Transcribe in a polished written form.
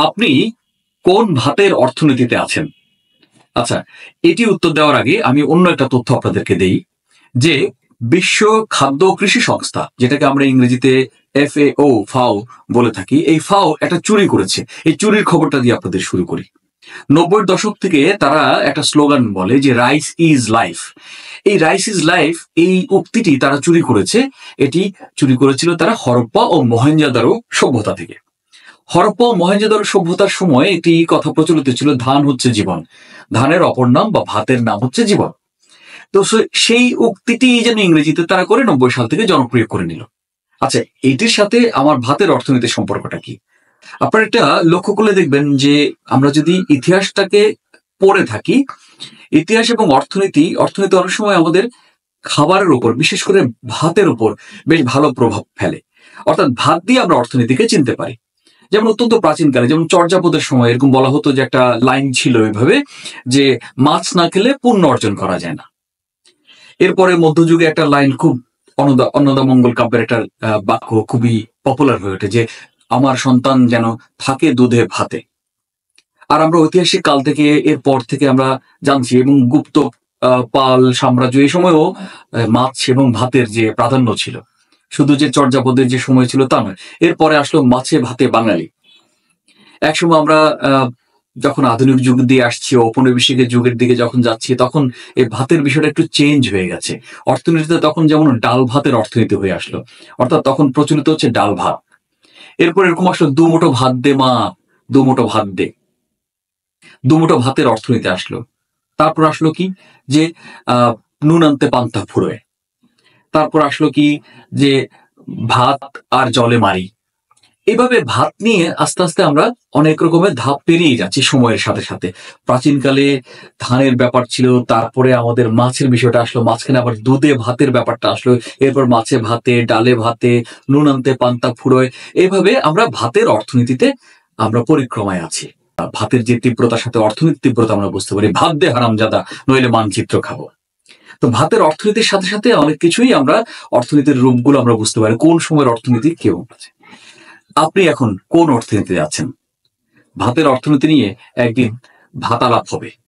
আপনি কোন ভাতের অর্থনীতিতে আছেন? আচ্ছা, এটি উত্তর দেওয়ার আগে আমি অন্য একটা তথ্য আপনাদেরকে দেই যে বিশ্ব খাদ্য ও কৃষি সংস্থা, যেটাকে আমরা ইংরেজিতে FAO ফাও বলে থাকি, এই ফাও একটা চুরি করেছে। এই চুরির খবরটা দিয়ে আপনাদের শুরু করি। 90-এর দশক থেকে তারা একটা স্লোগান বলে যে রাইস ইজ লাইফ। এই রাইস ইজ লাইফ এই উক্তিটি তারা চুরি করেছে। এটি চুরি করেছিল তারা হরপ্পা ও মহেঞ্জোদারো সভ্যতা থেকে। হরপ্পা ও মহেঞ্জোদারো সভ্যতার সময় একটি কথা প্রচলিত ছিল, ধান হচ্ছে জীবন, ধানের অপর নাম বা ভাতের নাম হচ্ছে জীবন। তো সেই উক্তিটি যেন ইংরেজিতে তারা করে 90 সাল থেকে জনপ্রিয় করে নিল। আচ্ছা, এটির সাথে আমার ভাতের অর্থনীতির সম্পর্কটা কি? আপনারা এটা লক্ষ্য করলে দেখবেন যে আমরা যদি ইতিহাসটাকে পড়ে থাকি, ইতিহাস এবং অর্থনীতি অনেক সময় আমাদের খাবারের উপর, বিশেষ করে ভাতের উপর বেশ ভালো প্রভাব ফেলে। অর্থাৎ ভাত দিয়ে আমরা অর্থনীতিকে চিনতে পারি। যেমন অত্যন্ত প্রাচীনকালে, যেমন চর্যাপদের সময় এরকম বলা হতো যে একটা লাইন ছিল এভাবে যে মাছ না খেলে পুণ্য অর্জন করা যায় না। এরপরে মধ্যযুগে একটা লাইন খুব অন্নদামঙ্গল কাব্যের একটা বাক্য খুবই পপুলার হয়ে ওঠে যে আমার সন্তান যেন থাকে দুধে ভাতে। আর আমরা ঐতিহাসিক কাল থেকে এরপর থেকে আমরা জানছি, এবং গুপ্ত পাল সাম্রাজ্য এই সময়ও মাছ এবং ভাতের যে প্রাধান্য ছিল, শুধু যে চর্যাপদের যে সময় ছিল তা নয়। এরপরে আসলো মাছে ভাতে বাঙালি। একসময় আমরা যখন আধুনিক যুগ দিয়ে আসছি, ঔপনিবেশিকের যুগের দিকে যখন যাচ্ছি, তখন এই ভাতের বিষয়টা একটু চেঞ্জ হয়ে গেছে। অর্থনীতিতে তখন যেমন ডাল ভাতের অর্থনীতি হয়ে আসলো, অর্থাৎ তখন প্রচলিত হচ্ছে ডাল ভাত। এরপর এরকম আসলো দুমুঠো ভাত দে মা, দুমুঠো ভাত দে, দুমুঠো ভাতের অর্থনীতি আসলো। তারপর আসলো কি যে নুন আনতে পান্তা ফুরোয়। তারপর আসলো কি যে ভাত আর জলে মারি। এভাবে ভাত নিয়ে আস্তে আস্তে আমরা অনেক রকমের ধাপ পেরিয়ে যাচ্ছি সময়ের সাথে সাথে। প্রাচীনকালে ধানের ব্যাপার ছিল, তারপরে আমাদের মাছের বিষয়টা আসলো, মাঝখানে আবার দুধে ভাতের ব্যাপারটা আসলো, এরপর মাছে ভাতে, ডালে ভাতে, নুন আনতে পান্তা ফুরোয়। এইভাবে আমরা ভাতের অর্থনীতিতে আমরা পরিক্রমায় আছি। ভাতের যে তীব্রতার সাথে অর্থনীতির তীব্রতা আমরা বুঝতে পারি, ভাত দে হারামজাদা নইলে মানচিত্র খাবো। তো ভাতের অর্থনীতির সাথে সাথে অনেক কিছুই আমরা অর্থনীতির রূপগুলো আমরা বুঝতে পারি, কোন সময়ের অর্থনীতি কেউ আছে। আপনি এখন কোন অর্থনীতিতে আছেন? ভাতের অর্থনীতি নিয়ে একদিন ভাতালাপ হবে।